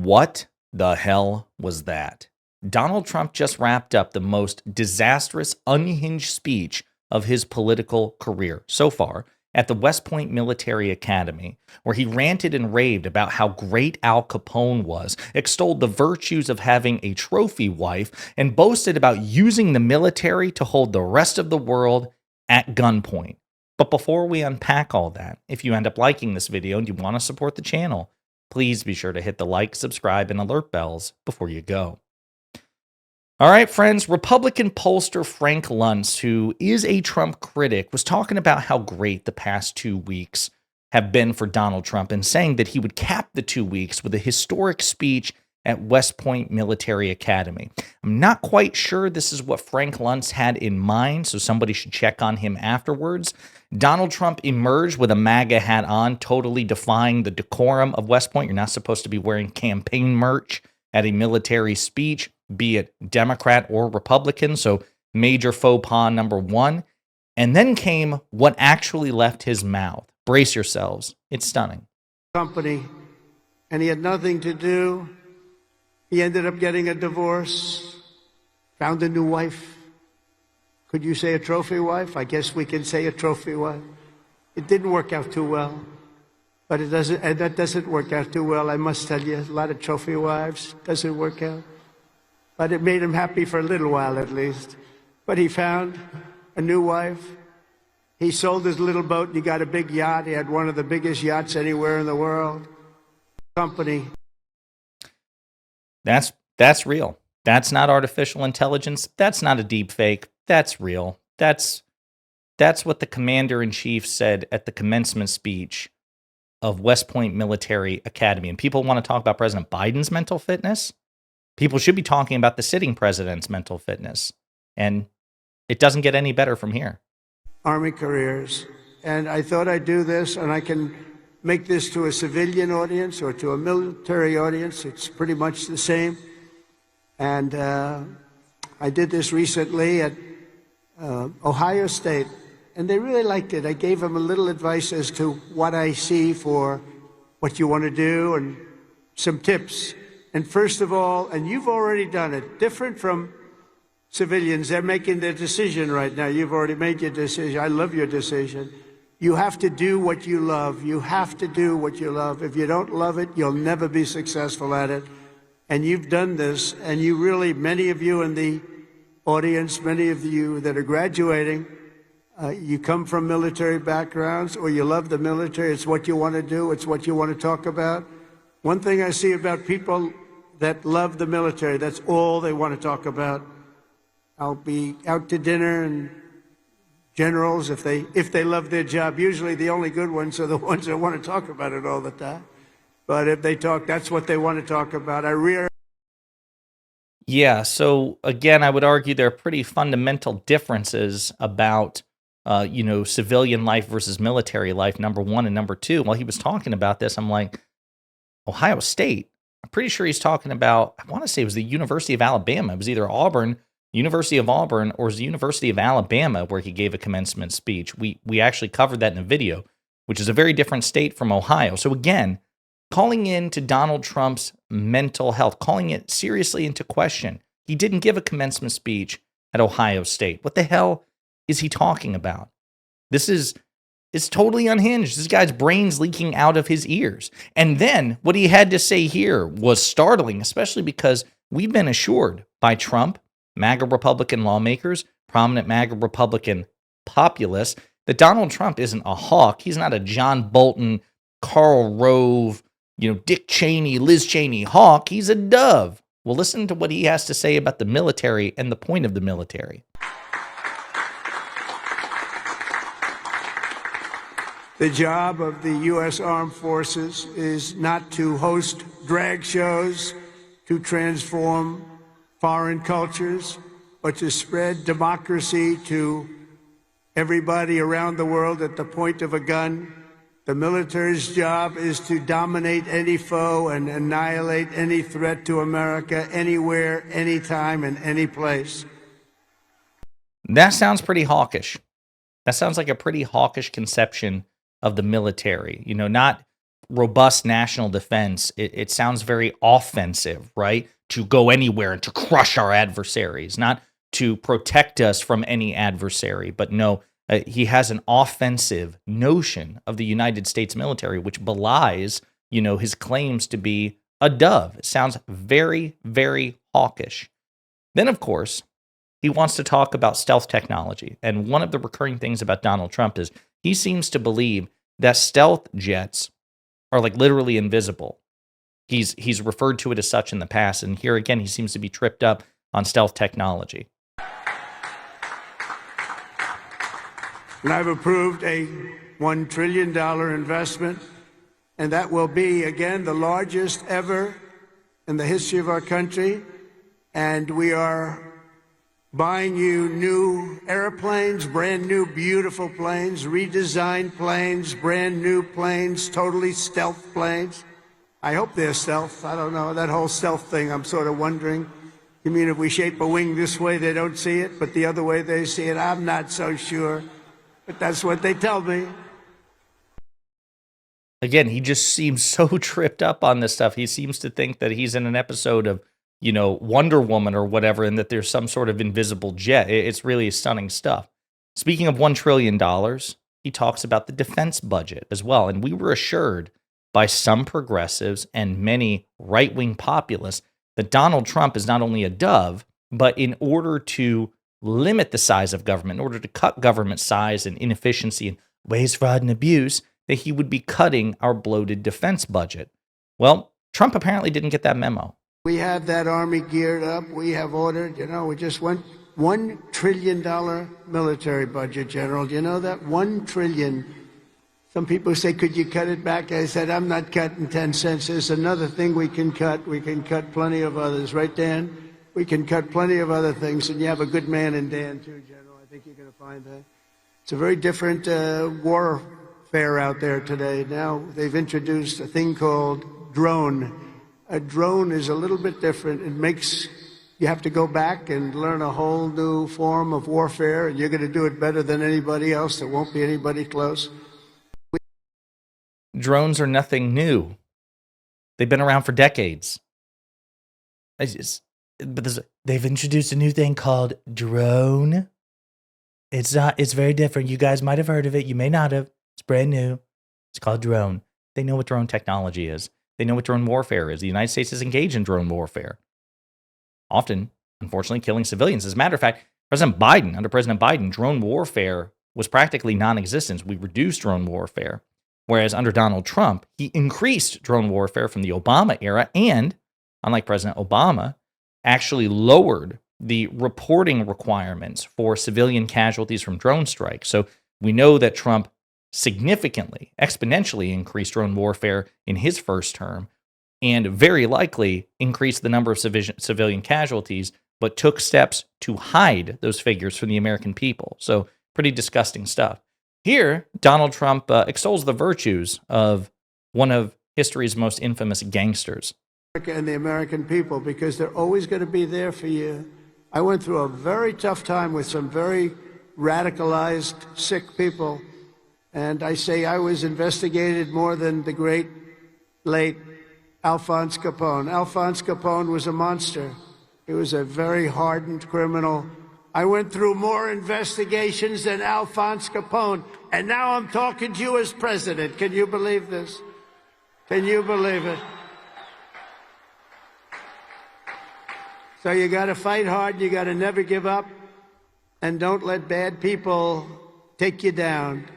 What the hell was that? Donald Trump just wrapped up the most disastrous, unhinged speech of his political career so far at the West Point Military Academy, where he ranted and raved about how great Al Capone was, extolled the virtues of having a trophy wife, and boasted about using the military to hold the rest of the world at gunpoint. But before we unpack all that, if you end up liking this video and you want to support the channel, please be sure to hit the like, subscribe, and alert bells before you go. All right, friends, Republican pollster Frank Luntz, who is a Trump critic, was talking about how great the past 2 weeks have been for Donald Trump and saying that he would cap the 2 weeks with a historic speech at West Point Military Academy. I'm not quite sure this is what Frank Luntz had in mind, so somebody should check on him afterwards. Donald Trump emerged with a MAGA hat on, totally defying the decorum of West Point. You're not supposed to be wearing campaign merch at a military speech, be it Democrat or Republican. So major faux pas number one. And then came what actually left his mouth. Brace yourselves. It's stunning. Company, and he had nothing to do. He ended up getting a divorce, found a new wife. Could you say a trophy wife? I guess we can say a trophy wife. It didn't work out too well, but it doesn't, and that doesn't work out too well. I must tell you, a lot of trophy wives doesn't work out, but it made him happy for a little while at least. But he found a new wife. He sold his little boat and he got a big yacht. He had one of the biggest yachts anywhere in the world. Company. That's real. That's not artificial intelligence. That's not a deep fake. That's real. That's what the commander-in-chief said at the commencement speech of West Point Military Academy. And people want to talk about President Biden's mental fitness. People should be talking about the sitting president's mental fitness. And it doesn't get any better from here. Army careers. And I thought I'd do this, and I can make this to a civilian audience or to a military audience. It's pretty much the same. And I did this recently at Ohio State, and they really liked it. I gave them a little advice as to what I see for what you want to do and some tips. And first of all, and you've already done it, different from civilians, they're making their decision right now. You've already made your decision. I love your decision. You have to do what you love. You have to do what you love. If you don't love it, you'll never be successful at it. And you've done this, and you really, many of you in the audience, many of you that are graduating, you come from military backgrounds or you love the military. It's what you want to do. It's what you want to talk about. One thing I see about people that love the military, that's all they want to talk about. I'll be out to dinner and generals, if they love their job, usually the only good ones are the ones that want to talk about it all the time. But if they talk, that's what they want to talk about. Yeah, so again, I would argue there are pretty fundamental differences about, civilian life versus military life, number one, and number two. While he was talking about this, I'm like, Ohio State? I'm pretty sure he's talking about, I want to say it was the University of Alabama. It was either University of Auburn, or it was the University of Alabama where he gave a commencement speech. We actually covered that in a video, which is a very different state from Ohio. So again, calling in to Donald Trump's mental health, calling it seriously into question. He didn't give a commencement speech at Ohio State. What the hell is he talking about? It's totally unhinged. This guy's brain's leaking out of his ears. And then what he had to say here was startling, especially because we've been assured by Trump, MAGA Republican lawmakers, prominent MAGA Republican populists, that Donald Trump isn't a hawk. He's not a John Bolton, Karl Rove, Dick Cheney, Liz Cheney hawk. He's a dove. Well, listen to what he has to say about the military and the point of the military. The job of the U.S. Armed Forces is not to host drag shows, to transform foreign cultures, but to spread democracy to everybody around the world at the point of a gun. The military's job is to dominate any foe and annihilate any threat to America, anywhere, anytime, and any place. That sounds pretty hawkish. That sounds like a pretty hawkish conception of the military. Not robust national defense, it sounds very offensive, right? To go anywhere and to crush our adversaries, not to protect us from any adversary. But no, he has an offensive notion of the United States military, which belies, his claims to be a dove. It sounds very, very hawkish. Then, of course, he wants to talk about stealth technology. And one of the recurring things about Donald Trump is he seems to believe that stealth jets are like literally invisible. He's referred to it as such in the past. And here again, he seems to be tripped up on stealth technology. And I've approved a $1 trillion investment, and that will be, again, the largest ever in the history of our country. And we are buying you new airplanes, brand new, beautiful planes, redesigned planes, brand new planes, totally stealth planes. I hope they're stealth. I don't know. That whole stealth thing, I'm sort of wondering. You mean if we shape a wing this way, they don't see it, but the other way they see it? I'm not so sure. But that's what they tell me. Again, he just seems so tripped up on this stuff. He seems to think that he's in an episode of, Wonder Woman or whatever, and that there's some sort of invisible jet. It's really stunning stuff. Speaking of $1 trillion, he talks about the defense budget as well. And we were assured by some progressives and many right-wing populists that Donald Trump is not only a dove, but in order to limit the size of government, in order to cut government size and inefficiency and waste, fraud, and abuse, that he would be cutting our bloated defense budget. Well, Trump apparently didn't get that memo. We have that army geared up. We have ordered, we just went $1 trillion military budget, General. Do you know that? $1 trillion. Some people say, could you cut it back? I said, I'm not cutting 10 cents. There's another thing we can cut. We can cut plenty of others. Right, Dan? We can cut plenty of other things. And you have a good man in Dan, too, General. I think you're going to find that. It's a very different warfare out there today. Now they've introduced a thing called drone. A drone is a little bit different. It makes you have to go back and learn a whole new form of warfare, and you're going to do it better than anybody else. There won't be anybody close. Drones are nothing new. They've been around for decades. They've introduced a new thing called drone. It's very different. You guys might have heard of it. You may not have. It's brand new. It's called drone. They know what drone technology is. They know what drone warfare is. The United States is engaged in drone warfare. Often, unfortunately, killing civilians. As a matter of fact, under President Biden, drone warfare was practically non-existent. We reduced drone warfare. Whereas under Donald Trump, he increased drone warfare from the Obama era and, unlike President Obama, actually lowered the reporting requirements for civilian casualties from drone strikes. So we know that Trump significantly, exponentially increased drone warfare in his first term and very likely increased the number of civilian casualties, but took steps to hide those figures from the American people. So pretty disgusting stuff. Here, Donald Trump extols the virtues of one of history's most infamous gangsters. And the American people, because they're always going to be there for you. I went through a very tough time with some very radicalized, sick people. And I say I was investigated more than the great, late Alphonse Capone. Alphonse Capone was a monster. He was a very hardened criminal. I went through more investigations than Alphonse Capone, and now I'm talking to you as president. Can you believe this? Can you believe it? So you got to fight hard. You got to never give up, and don't let bad people take you down.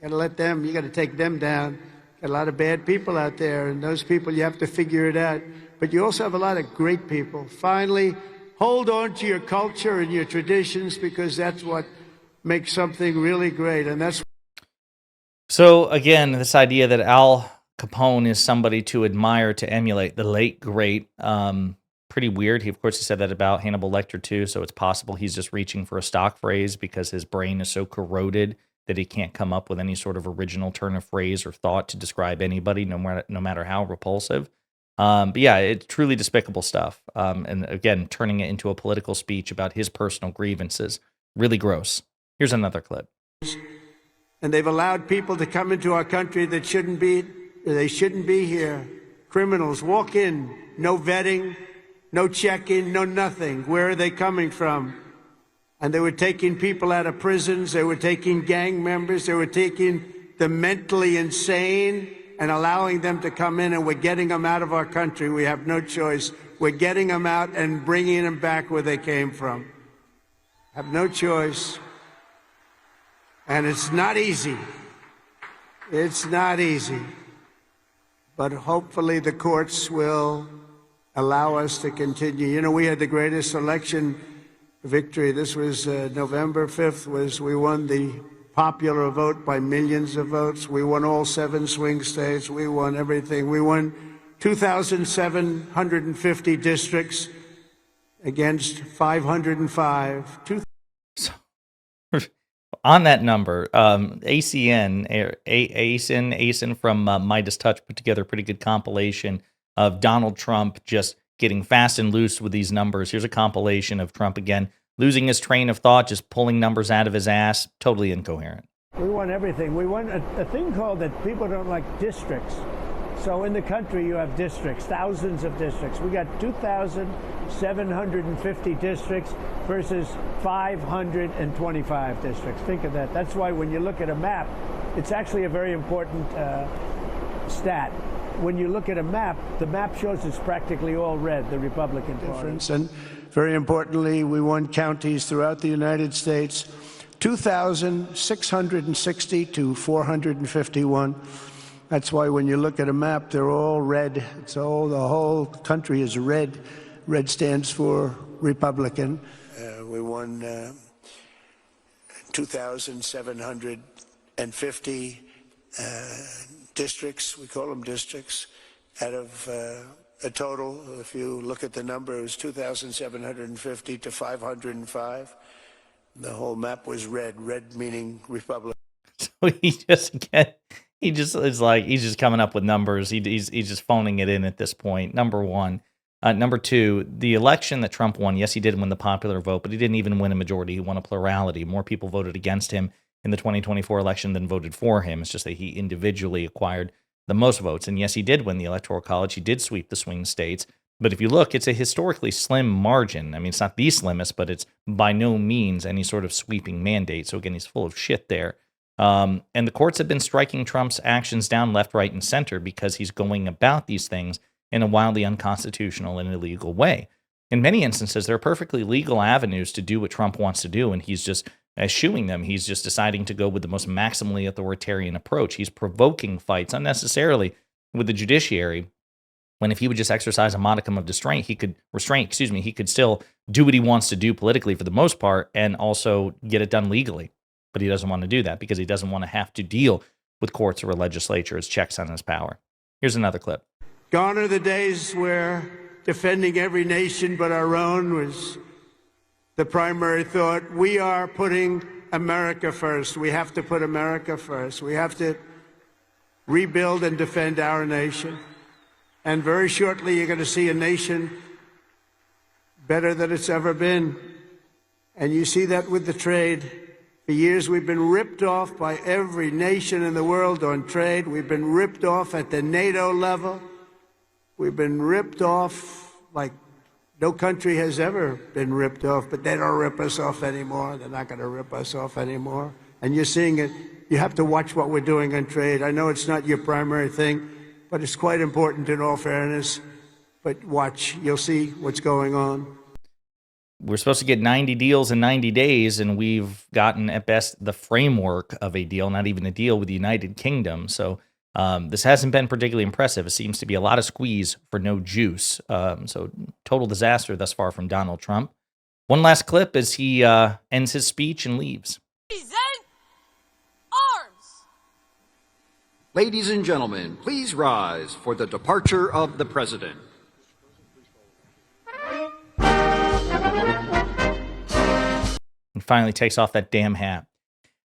You got to take them down. Got a lot of bad people out there, and those people, you have to figure it out. But you also have a lot of great people. Finally, hold on to your culture and your traditions, because that's what makes something really great. And that's so again, this idea that Al Capone is somebody to admire, to emulate, the late great, pretty weird. He, of course, he said that about Hannibal Lecter too, so it's possible he's just reaching for a stock phrase because his brain is so corroded that he can't come up with any sort of original turn of phrase or thought to describe anybody, no matter how repulsive. But yeah, it's truly despicable stuff. And again, turning it into a political speech about his personal grievances, really gross. Here's another clip. And they've allowed people to come into our country that shouldn't be They shouldn't be here. Criminals walk in, no vetting, no check-in, no nothing. Where are they coming from? And they were taking people out of prisons. They were taking gang members. They were taking the mentally insane and allowing them to come in, and we're getting them out of our country. We have no choice. We're getting them out and bringing them back where they came from. Have no choice. And it's not easy. It's not easy. But hopefully the courts will allow us to continue. You know, we had the greatest election victory. This was November 5th. We won the popular vote by millions of votes. We won all 7 swing states. We won everything. We won 2,750 districts against 505. On that number, ASIN from Midas Touch put together a pretty good compilation of Donald Trump just getting fast and loose with these numbers. Here's a compilation of Trump again, losing his train of thought, just pulling numbers out of his ass, totally incoherent. We won everything. We won a thing called that people don't like districts. So in the country, you have districts, thousands of districts. We got 2,750 districts versus 525 districts. Think of that. That's why when you look at a map, it's actually a very important stat. When you look at a map, the map shows it's practically all red, the Republican Party. And very importantly, we won counties throughout the United States, 2,660 to 451. That's why when you look at a map, they're all red. The whole country is red. Red stands for Republican. We won 2,750 districts. We call them districts. Out of a total, if you look at the number, it was 2,750 to 505. The whole map was red. Red meaning Republican. So he's just coming up with numbers. He's just phoning it in at this point. Number one. Number two, the election that Trump won, yes, he did win the popular vote, but he didn't even win a majority. He won a plurality. More people voted against him in the 2024 election than voted for him. It's just that he individually acquired the most votes. And yes, he did win the Electoral College. He did sweep the swing states. But if you look, it's a historically slim margin. I mean, it's not the slimmest, but it's by no means any sort of sweeping mandate. So again, he's full of shit there. And the courts have been striking Trump's actions down left, right, and center because he's going about these things in a wildly unconstitutional and illegal way. In many instances, there are perfectly legal avenues to do what Trump wants to do, and he's just eschewing them. He's just deciding to go with the most maximally authoritarian approach. He's provoking fights unnecessarily with the judiciary, when if he would just exercise a modicum of restraint, he could still do what he wants to do politically for the most part and also get it done legally. But he doesn't want to do that because he doesn't want to have to deal with courts or a legislature as checks on his power. Here's another clip. Gone are the days where defending every nation but our own was the primary thought. We are putting America first. We have to put America first. We have to rebuild and defend our nation. And very shortly, you're going to see a nation better than it's ever been. And you see that with the trade. For years, we've been ripped off by every nation in the world on trade. We've been ripped off at the NATO level. We've been ripped off like no country has ever been ripped off, but they don't rip us off anymore. They're not going to rip us off anymore. And you're seeing it. You have to watch what we're doing on trade. I know it's not your primary thing, but it's quite important in all fairness. But watch. You'll see what's going on. We're supposed to get 90 deals in 90 days, and we've gotten, at best, the framework of a deal, not even a deal with the United Kingdom. So this hasn't been particularly impressive. It seems to be a lot of squeeze for no juice. So total disaster thus far from Donald Trump. One last clip as he ends his speech and leaves. Present arms! Ladies and gentlemen, please rise for the departure of the president. And finally takes off that damn hat.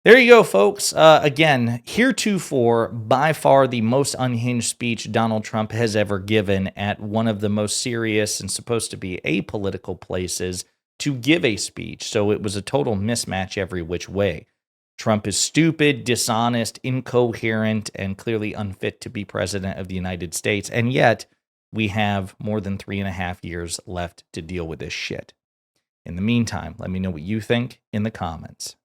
There you go, folks. Again, heretofore, by far the most unhinged speech Donald Trump has ever given at one of the most serious and supposed to be apolitical places to give a speech. So it was a total mismatch every which way. Trump is stupid, dishonest, incoherent, and clearly unfit to be president of the United States. And yet, we have more than 3.5 years left to deal with this shit. In the meantime, let me know what you think in the comments.